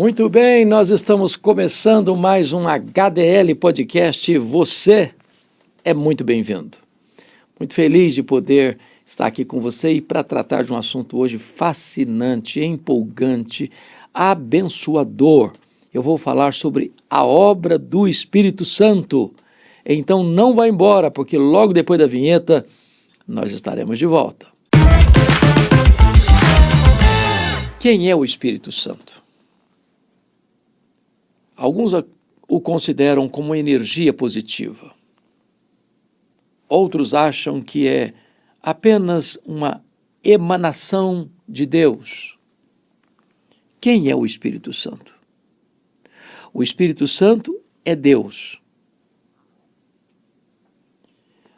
Muito bem, nós estamos começando mais um HDL Podcast. Você é muito bem-vindo. Muito feliz de poder estar aqui com você e para tratar de um assunto hoje fascinante, empolgante, abençoador. Eu vou falar sobre a obra do Espírito Santo. Então não vá embora, porque logo depois da vinheta nós estaremos de volta. Quem é o Espírito Santo? Alguns o consideram como energia positiva. Outros acham que é apenas uma emanação de Deus. Quem é o Espírito Santo? O Espírito Santo é Deus.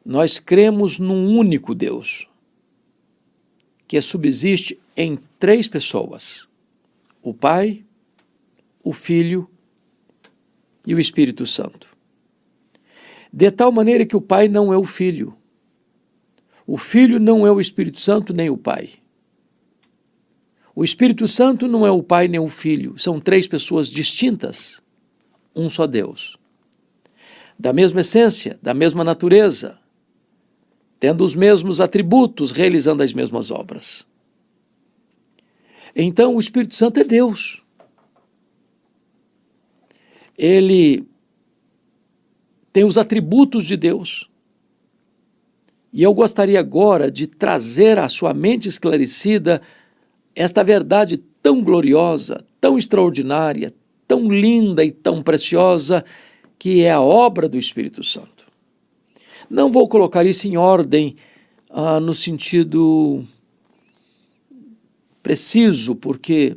Nós cremos num único Deus, que subsiste em 3 pessoas: o Pai, o Filho e o Espírito Santo. De tal maneira que o Pai não é o Filho não é o Espírito Santo nem o Pai. O Espírito Santo não é o Pai nem o Filho, são 3 pessoas distintas, um só Deus. Da mesma essência, da mesma natureza, tendo os mesmos atributos, realizando as mesmas obras. Então o Espírito Santo é Deus. Ele tem os atributos de Deus. E eu gostaria agora de trazer à sua mente esclarecida esta verdade tão gloriosa, tão extraordinária, tão linda e tão preciosa, que é a obra do Espírito Santo. Não vou colocar isso em ordem no sentido preciso, porque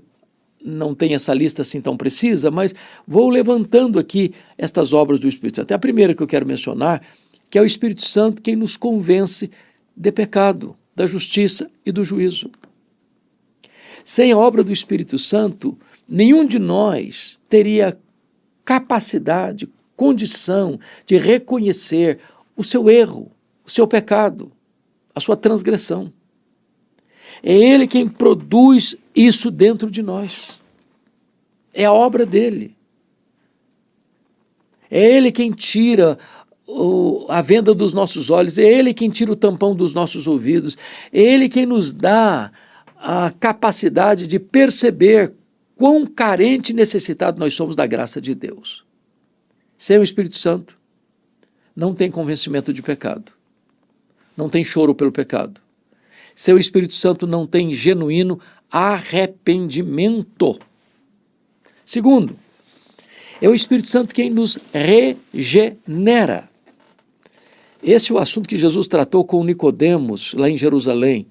não tem essa lista assim tão precisa, mas vou levantando aqui estas obras do Espírito Santo. A primeira que eu quero mencionar, que é o Espírito Santo quem nos convence de pecado, da justiça e do juízo. Sem a obra do Espírito Santo, nenhum de nós teria capacidade, condição de reconhecer o seu erro, o seu pecado, a sua transgressão. É Ele quem produz isso dentro de nós. É a obra dele. É Ele quem tira a venda dos nossos olhos, é Ele quem tira o tampão dos nossos ouvidos, é Ele quem nos dá a capacidade de perceber quão carente e necessitado nós somos da graça de Deus. Sem o Espírito Santo, não tem convencimento de pecado, não tem choro pelo pecado. Sem o Espírito Santo, não tem genuíno arrependimento. Segundo, é o Espírito Santo quem nos regenera. Esse é o assunto que Jesus tratou com Nicodemos, lá em Jerusalém.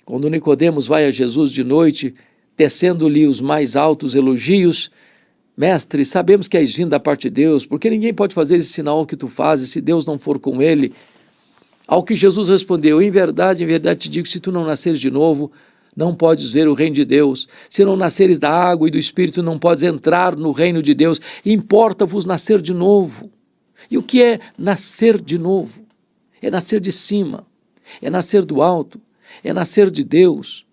Quando Nicodemos vai a Jesus de noite, tecendo-lhe os mais altos elogios: Mestre, sabemos que és vindo da parte de Deus, porque ninguém pode fazer esse sinal que tu fazes se Deus não for com ele. Ao que Jesus respondeu: em verdade te digo, se tu não nasceres de novo, não podes ver o reino de Deus. Se não nasceres da água e do Espírito, não podes entrar no reino de Deus. Importa-vos nascer de novo. E o que é nascer de novo? É nascer de cima, é nascer do alto, é nascer de Deus,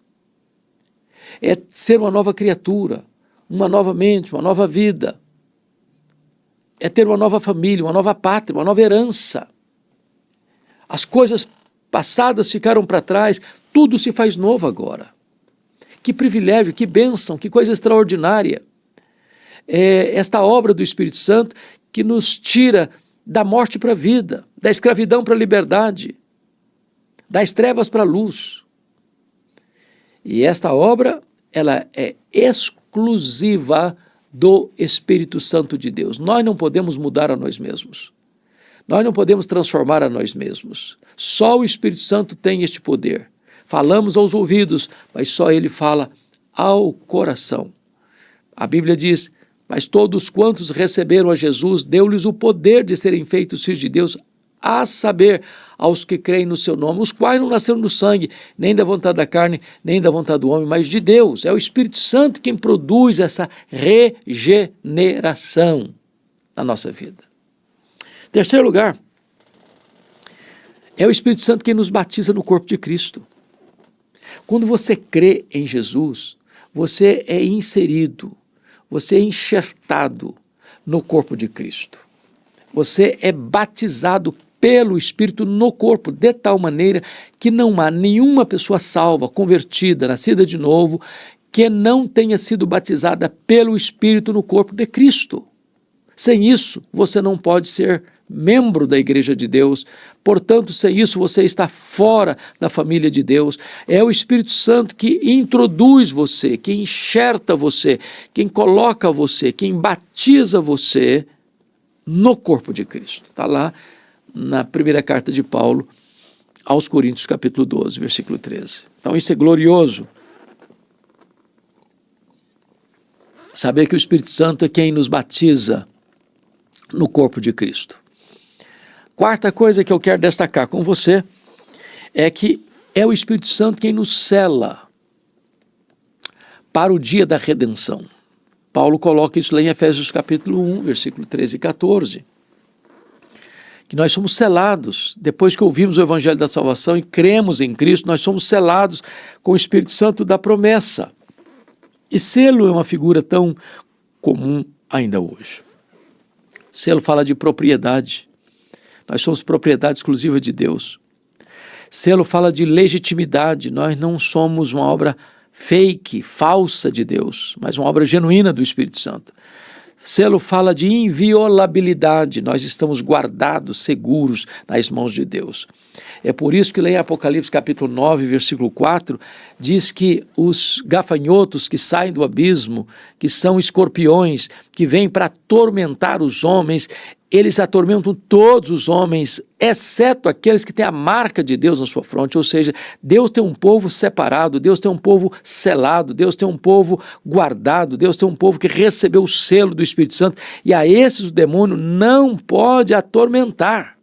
é ser uma nova criatura, uma nova mente, uma nova vida, é ter uma nova família, uma nova pátria, uma nova herança. As coisas passadas ficaram para trás, tudo se faz novo agora. Que privilégio, que bênção, que coisa extraordinária. É esta obra do Espírito Santo que nos tira da morte para a vida, da escravidão para a liberdade, das trevas para a luz. E esta obra, ela é exclusiva do Espírito Santo de Deus. Nós não podemos mudar a nós mesmos. Nós não podemos transformar a nós mesmos. Só o Espírito Santo tem este poder. Falamos aos ouvidos, mas só Ele fala ao coração. A Bíblia diz: mas todos quantos receberam a Jesus, deu-lhes o poder de serem feitos filhos de Deus, a saber, aos que creem no seu nome, os quais não nasceram do sangue, nem da vontade da carne, nem da vontade do homem, mas de Deus. É o Espírito Santo quem produz essa regeneração na nossa vida. Terceiro lugar, é o Espírito Santo quem nos batiza no corpo de Cristo. Quando você crê em Jesus, você é inserido, você é enxertado no corpo de Cristo. Você é batizado pelo Espírito no corpo, de tal maneira que não há nenhuma pessoa salva, convertida, nascida de novo, que não tenha sido batizada pelo Espírito no corpo de Cristo. Sem isso, você não pode ser membro da Igreja de Deus, portanto, sem isso você está fora da família de Deus. É o Espírito Santo que introduz você, que enxerta você, quem coloca você, quem batiza você no corpo de Cristo. Está lá na primeira carta de Paulo aos Coríntios, capítulo 12, versículo 13. Então isso é glorioso. Saber que o Espírito Santo é quem nos batiza no corpo de Cristo. Quarta coisa que eu quero destacar com você é que é o Espírito Santo quem nos sela para o dia da redenção. Paulo coloca isso lá em Efésios capítulo 1, versículo 13 e 14. Que nós somos selados, depois que ouvimos o Evangelho da Salvação e cremos em Cristo, nós somos selados com o Espírito Santo da promessa. E selo é uma figura tão comum ainda hoje. Selo fala de propriedade. Nós somos propriedade exclusiva de Deus. Selo fala de legitimidade. Nós não somos uma obra fake, falsa de Deus, mas uma obra genuína do Espírito Santo. Selo fala de inviolabilidade. Nós estamos guardados, seguros nas mãos de Deus. É por isso que lá em Apocalipse capítulo 9, versículo 4, diz que os gafanhotos que saem do abismo, que são escorpiões, que vêm para atormentar os homens, eles atormentam todos os homens, exceto aqueles que têm a marca de Deus na sua fronte. Ou seja, Deus tem um povo separado, Deus tem um povo selado, Deus tem um povo guardado, Deus tem um povo que recebeu o selo do Espírito Santo, e a esses o demônio não pode atormentar.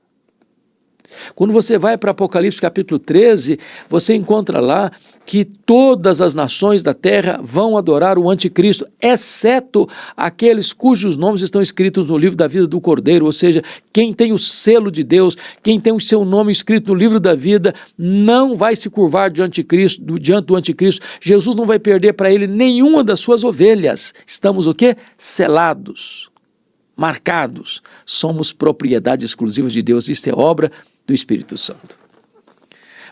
Quando você vai para Apocalipse capítulo 13, você encontra lá que todas as nações da terra vão adorar o anticristo, exceto aqueles cujos nomes estão escritos no livro da vida do Cordeiro. Ou seja, quem tem o selo de Deus, quem tem o seu nome escrito no livro da vida, não vai se curvar diante do anticristo. Jesus não vai perder para ele nenhuma das suas ovelhas. Estamos o quê? Selados, marcados. Somos propriedade exclusiva de Deus. Isto é obra do Espírito Santo.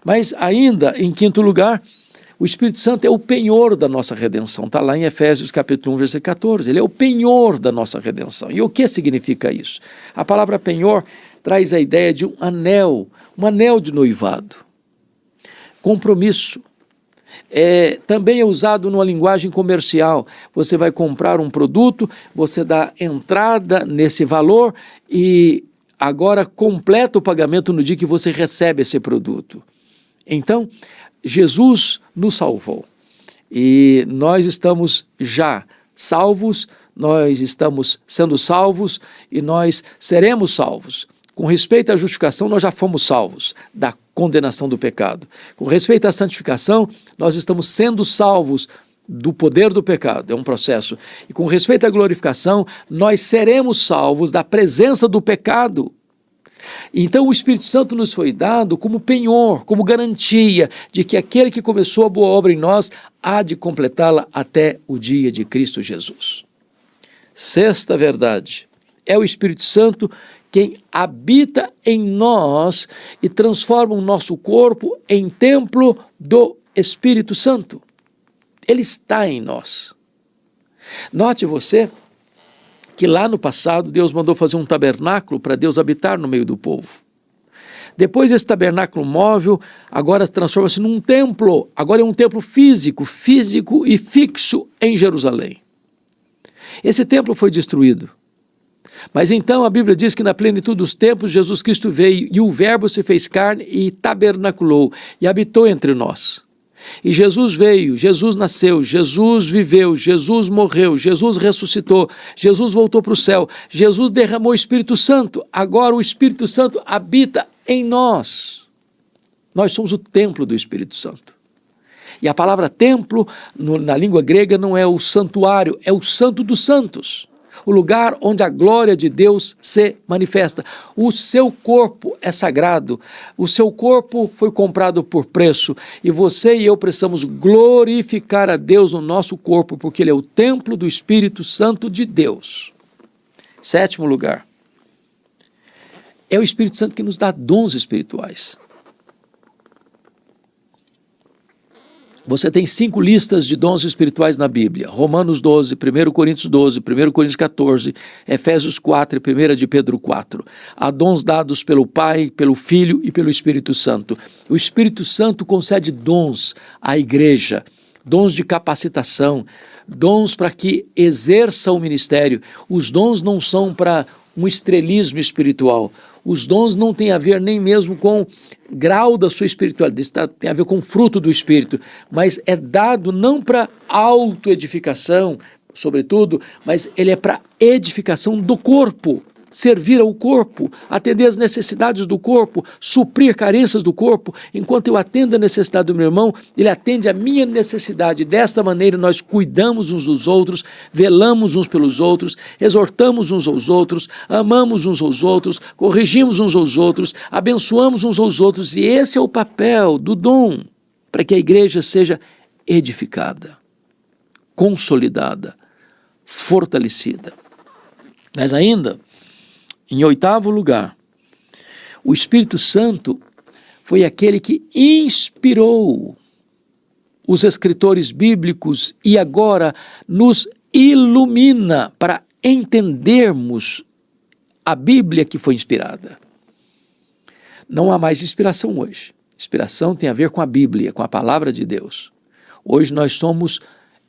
Mas ainda, em quinto lugar, o Espírito Santo é o penhor da nossa redenção. Está lá em Efésios capítulo 1, versículo 14. Ele é o penhor da nossa redenção. E o que significa isso? A palavra penhor traz a ideia de um anel de noivado. Compromisso. Também é usado numa linguagem comercial. Você vai comprar um produto, você dá entrada nesse valor e agora completa o pagamento no dia que você recebe esse produto. Então, Jesus nos salvou e nós estamos já salvos, nós estamos sendo salvos e nós seremos salvos. Com respeito à justificação, nós já fomos salvos da condenação do pecado. Com respeito à santificação, nós estamos sendo salvos do poder do pecado, é um processo. E com respeito à glorificação, nós seremos salvos da presença do pecado. Então o Espírito Santo nos foi dado como penhor, como garantia de que aquele que começou a boa obra em nós há de completá-la até o dia de Cristo Jesus. Sexta verdade, é o Espírito Santo quem habita em nós e transforma o nosso corpo em templo do Espírito Santo. Ele está em nós. Note você que lá no passado Deus mandou fazer um tabernáculo para Deus habitar no meio do povo. Depois esse tabernáculo móvel agora transforma-se num templo, agora é um templo físico e fixo em Jerusalém. Esse templo foi destruído. Mas então a Bíblia diz que na plenitude dos tempos Jesus Cristo veio e o Verbo se fez carne e tabernaculou e habitou entre nós. E Jesus veio, Jesus nasceu, Jesus viveu, Jesus morreu, Jesus ressuscitou, Jesus voltou para o céu, Jesus derramou o Espírito Santo, agora o Espírito Santo habita em nós. Nós somos o templo do Espírito Santo. E a palavra templo, na língua grega, não é o santuário, é o santo dos santos. o lugar onde a glória de Deus se manifesta. O seu corpo é sagrado, o seu corpo foi comprado por preço, e você e eu precisamos glorificar a Deus no nosso corpo, porque ele é o templo do Espírito Santo de Deus. 7º lugar, é o Espírito Santo que nos dá dons espirituais. Você tem 5 listas de dons espirituais na Bíblia: Romanos 12, 1 Coríntios 12, 1 Coríntios 14, Efésios 4 e 1 de Pedro 4. Há dons dados pelo Pai, pelo Filho e pelo Espírito Santo. O Espírito Santo concede dons à igreja, dons de capacitação, dons para que exerça o ministério. Os dons não são para um estrelismo espiritual. Os dons não têm a ver nem mesmo com grau da sua espiritualidade, tem a ver com o fruto do Espírito, mas é dado não para autoedificação, sobretudo, mas ele é para edificação do corpo, servir ao corpo, atender às necessidades do corpo, suprir carências do corpo. Enquanto eu atendo a necessidade do meu irmão, ele atende a minha necessidade. Desta maneira nós cuidamos uns dos outros, velamos uns pelos outros, exortamos uns aos outros, amamos uns aos outros, corrigimos uns aos outros, abençoamos uns aos outros, e esse é o papel do dom, para que a igreja seja edificada, consolidada, fortalecida. Mas ainda, em 8º lugar, o Espírito Santo foi aquele que inspirou os escritores bíblicos e agora nos ilumina para entendermos a Bíblia que foi inspirada. Não há mais inspiração hoje. Inspiração tem a ver com a Bíblia, com a palavra de Deus. Hoje nós somos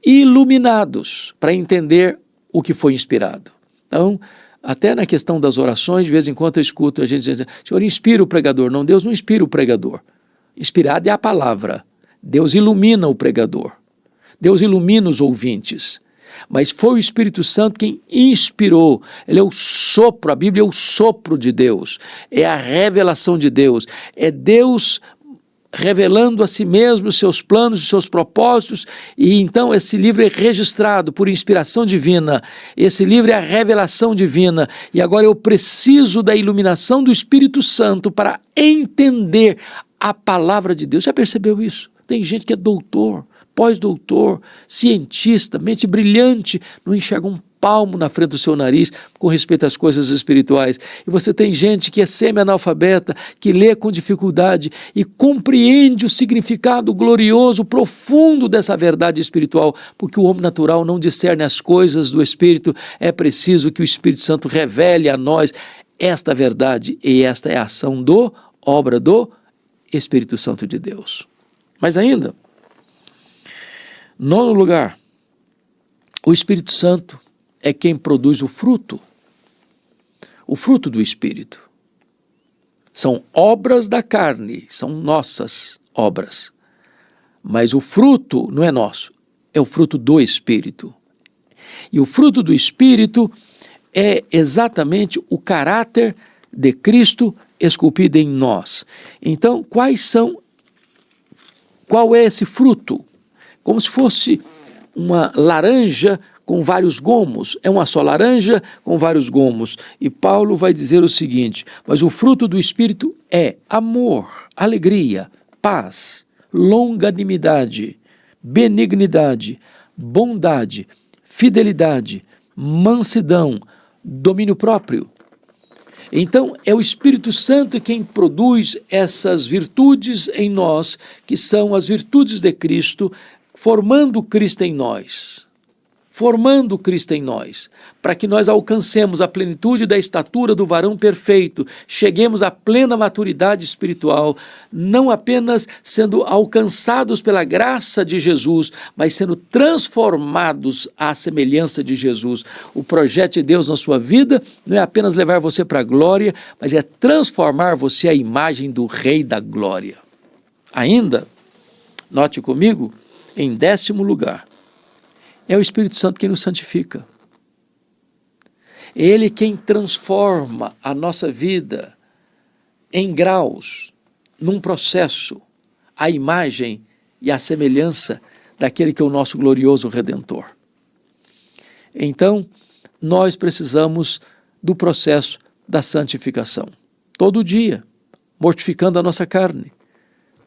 iluminados para entender o que foi inspirado. Então, até na questão das orações, de vez em quando eu escuto a gente dizendo: Senhor, inspira o pregador. Não, Deus não inspira o pregador. Inspirado é a palavra. Deus ilumina o pregador. Deus ilumina os ouvintes. Mas foi o Espírito Santo quem inspirou. Ele é o sopro, a Bíblia é o sopro de Deus. É a revelação de Deus. É Deus revelando a si mesmo os seus planos, os seus propósitos, e então esse livro é registrado por inspiração divina. Esse livro é a revelação divina, e agora eu preciso da iluminação do Espírito Santo para entender a palavra de Deus. Já percebeu isso? Tem gente que é doutor, pós-doutor, cientista, mente brilhante, não enxerga um palmo na frente do seu nariz com respeito às coisas espirituais. E você tem gente que é semi-analfabeta, que lê com dificuldade e compreende o significado glorioso, profundo dessa verdade espiritual, porque o homem natural não discerne as coisas do Espírito. É preciso que o Espírito Santo revele a nós esta verdade, e esta é a ação obra do Espírito Santo de Deus. Mas ainda, 9º lugar, o Espírito Santo é quem produz o fruto do Espírito. São obras da carne, são nossas obras, mas o fruto não é nosso, é o fruto do Espírito. E o fruto do Espírito é exatamente o caráter de Cristo esculpido em nós. Então, qual é esse fruto? Como se fosse uma laranja com vários gomos, é uma só laranja com vários gomos. E Paulo vai dizer o seguinte: mas o fruto do Espírito é amor, alegria, paz, longanimidade, benignidade, bondade, fidelidade, mansidão, domínio próprio. Então é o Espírito Santo quem produz essas virtudes em nós, que são as virtudes de Cristo, formando Cristo em nós, para que nós alcancemos a plenitude da estatura do varão perfeito, cheguemos à plena maturidade espiritual, não apenas sendo alcançados pela graça de Jesus, mas sendo transformados à semelhança de Jesus. O projeto de Deus na sua vida não é apenas levar você para a glória, mas é transformar você à imagem do Rei da Glória. Ainda, note comigo, em 10º lugar, é o Espírito Santo quem nos santifica. É Ele quem transforma a nossa vida em graus, num processo, à imagem e à semelhança daquele que é o nosso glorioso Redentor. Então, nós precisamos do processo da santificação. Todo dia, mortificando a nossa carne.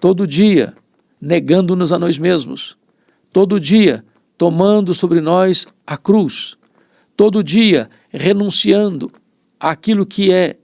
Todo dia, negando-nos a nós mesmos. Todo dia, tomando sobre nós a cruz. Todo dia, renunciando àquilo que é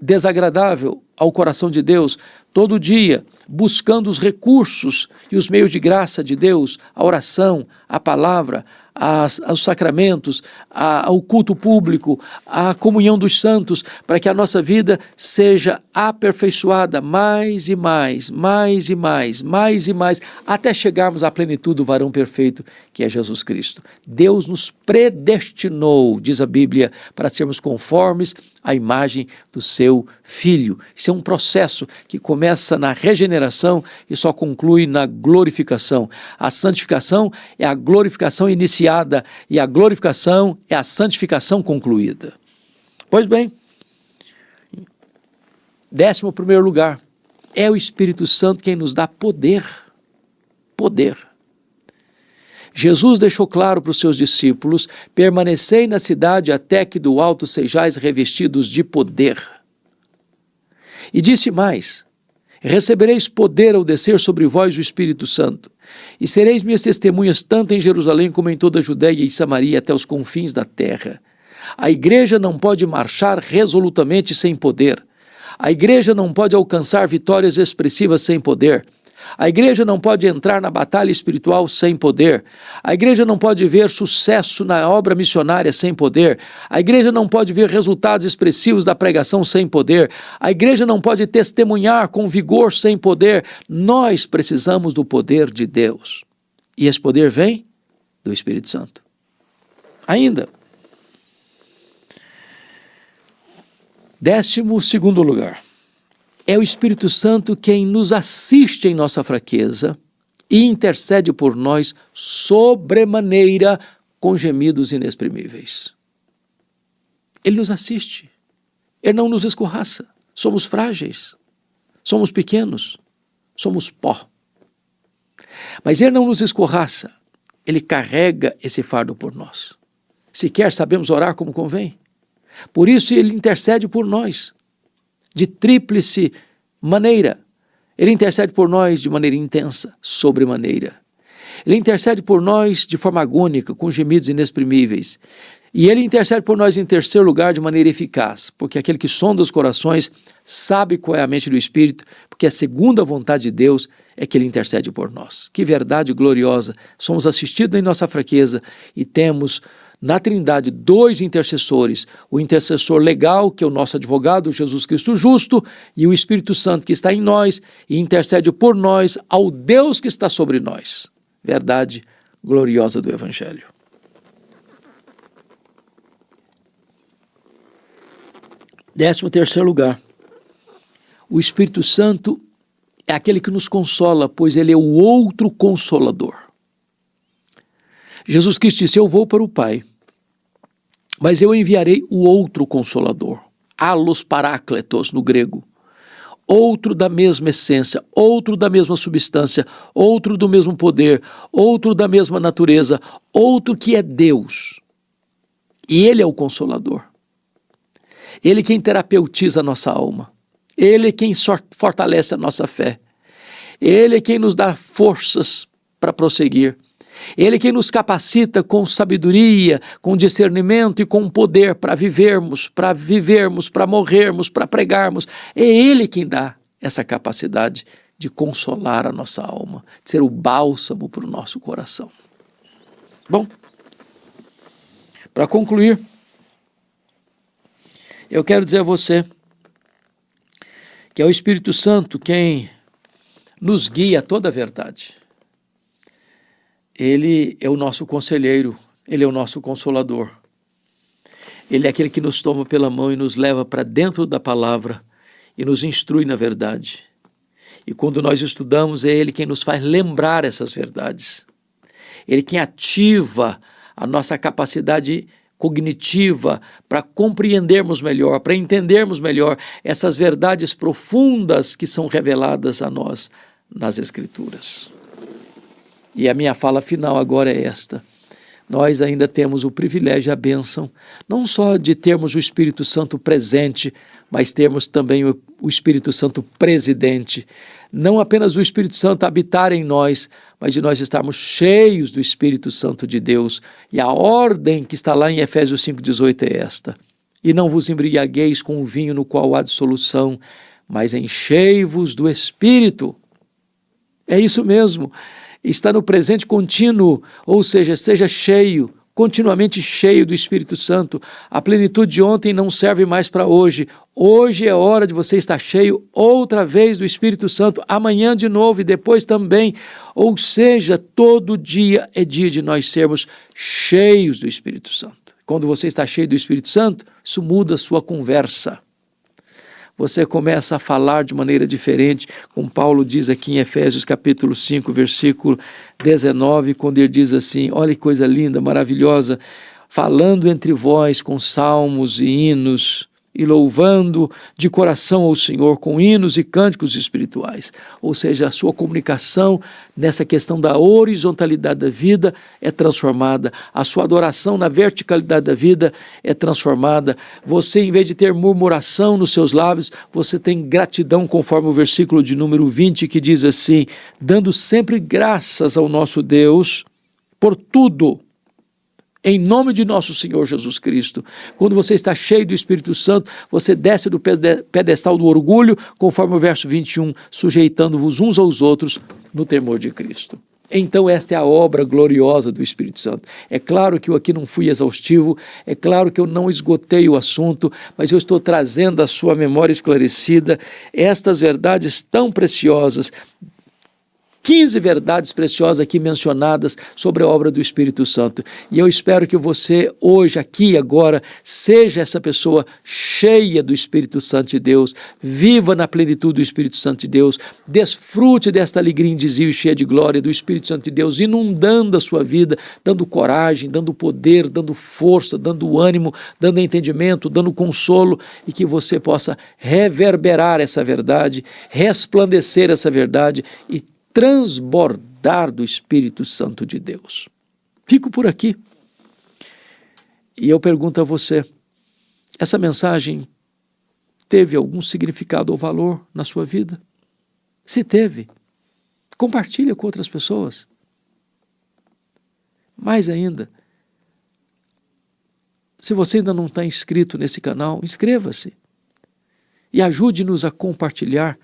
desagradável ao coração de Deus. Todo dia, buscando os recursos e os meios de graça de Deus, a oração, a palavra, aos sacramentos, ao culto público, à comunhão dos santos, para que a nossa vida seja aperfeiçoada mais e mais, mais e mais, mais e mais, até chegarmos à plenitude do varão perfeito, que é Jesus Cristo. Deus nos predestinou, diz a Bíblia, para sermos conformes à imagem do seu Filho. Isso é um processo que começa na regeneração e só conclui na glorificação. A santificação é a glorificação iniciada e a glorificação é a santificação concluída. Pois bem, 11º lugar, é o Espírito Santo quem nos dá poder. Poder. Jesus deixou claro para os seus discípulos: permanecei na cidade até que do alto sejais revestidos de poder. E disse mais: recebereis poder ao descer sobre vós o Espírito Santo, e sereis minhas testemunhas tanto em Jerusalém como em toda a Judéia e Samaria até os confins da terra. A igreja não pode marchar resolutamente sem poder. A igreja não pode alcançar vitórias expressivas sem poder. A igreja não pode entrar na batalha espiritual sem poder. A igreja não pode ver sucesso na obra missionária sem poder. A igreja não pode ver resultados expressivos da pregação sem poder. A igreja não pode testemunhar com vigor sem poder. Nós precisamos do poder de Deus. E esse poder vem do Espírito Santo. Ainda, 12º lugar. É o Espírito Santo quem nos assiste em nossa fraqueza e intercede por nós sobremaneira com gemidos inexprimíveis. Ele nos assiste, ele não nos escorraça. Somos frágeis, somos pequenos, somos pó. Mas ele não nos escorraça, ele carrega esse fardo por nós. Sequer sabemos orar como convém. Por isso ele intercede por nós de tríplice maneira. Ele intercede por nós de maneira intensa, sobremaneira. Ele intercede por nós de forma agônica, com gemidos inexprimíveis. E ele intercede por nós em terceiro lugar de maneira eficaz, porque aquele que sonda os corações sabe qual é a mente do Espírito, porque a segunda vontade de Deus é que ele intercede por nós. Que verdade gloriosa! Somos assistidos em nossa fraqueza e temos na Trindade 2 intercessores, o intercessor legal, que é o nosso advogado, Jesus Cristo justo, e o Espírito Santo que está em nós e intercede por nós ao Deus que está sobre nós. Verdade gloriosa do Evangelho. Décimo terceiro lugar, o Espírito Santo é aquele que nos consola, pois ele é o outro consolador. Jesus Cristo disse: eu vou para o Pai, mas eu enviarei o outro consolador, allos parácletos no grego, outro da mesma essência, outro da mesma substância, outro do mesmo poder, outro da mesma natureza, outro que é Deus. E ele é o consolador. Ele é quem terapeutiza a nossa alma. Ele é quem fortalece a nossa fé. Ele é quem nos dá forças para prosseguir. Ele é quem nos capacita com sabedoria, com discernimento e com poder para vivermos, para morrermos, para pregarmos. É Ele quem dá essa capacidade de consolar a nossa alma, de ser o bálsamo para o nosso coração. Bom, para concluir, eu quero dizer a você que é o Espírito Santo quem nos guia a toda a verdade. Ele é o nosso conselheiro, ele é o nosso consolador. Ele é aquele que nos toma pela mão e nos leva para dentro da palavra e nos instrui na verdade. E quando nós estudamos, é ele quem nos faz lembrar essas verdades. Ele quem ativa a nossa capacidade cognitiva para compreendermos melhor, para entendermos melhor essas verdades profundas que são reveladas a nós nas Escrituras. E a minha fala final agora é esta: nós ainda temos o privilégio e a bênção, não só de termos o Espírito Santo presente, mas termos também o Espírito Santo presidente. Não apenas o Espírito Santo habitar em nós, mas de nós estarmos cheios do Espírito Santo de Deus. E a ordem que está lá em Efésios 5,18 é esta: e não vos embriagueis com o vinho no qual há dissolução, mas enchei-vos do Espírito. É isso mesmo, está no presente contínuo, ou seja, seja cheio, continuamente cheio do Espírito Santo. A plenitude de ontem não serve mais para hoje. Hoje é hora de você estar cheio outra vez do Espírito Santo, amanhã de novo e depois também. Ou seja, todo dia é dia de nós sermos cheios do Espírito Santo. Quando você está cheio do Espírito Santo, isso muda a sua conversa. Você começa a falar de maneira diferente, como Paulo diz aqui em Efésios capítulo 5, versículo 19, quando ele diz assim, olha que coisa linda, maravilhosa, falando entre vós com salmos e hinos, e louvando de coração ao Senhor com hinos e cânticos espirituais. Ou seja, a sua comunicação nessa questão da horizontalidade da vida é transformada, a sua adoração na verticalidade da vida é transformada. Você, em vez de ter murmuração nos seus lábios, você tem gratidão, conforme o versículo de número 20, que diz assim, dando sempre graças ao nosso Deus por tudo, em nome de nosso Senhor Jesus Cristo. Quando você está cheio do Espírito Santo, você desce do pedestal do orgulho, conforme o verso 21, sujeitando-vos uns aos outros no temor de Cristo. Então esta é a obra gloriosa do Espírito Santo. É claro que eu aqui não fui exaustivo, é claro que eu não esgotei o assunto, mas eu estou trazendo à sua memória esclarecida estas verdades tão preciosas, 15 verdades preciosas aqui mencionadas sobre a obra do Espírito Santo. E eu espero que você hoje, aqui, agora, seja essa pessoa cheia do Espírito Santo de Deus, viva na plenitude do Espírito Santo de Deus, desfrute desta alegria indizível e cheia de glória do Espírito Santo de Deus, inundando a sua vida, dando coragem, dando poder, dando força, dando ânimo, dando entendimento, dando consolo, e que você possa reverberar essa verdade, resplandecer essa verdade e transbordar do Espírito Santo de Deus. Fico por aqui. E eu pergunto a você, essa mensagem teve algum significado ou valor na sua vida? Se teve, compartilha com outras pessoas. Mais ainda, se você ainda não está inscrito nesse canal, inscreva-se e ajude-nos a compartilhar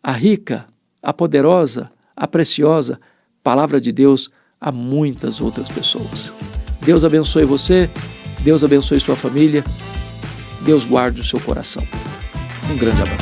a rica, a poderosa, a preciosa palavra de Deus a muitas outras pessoas. Deus abençoe você, Deus abençoe sua família, Deus guarde o seu coração. Um grande abraço.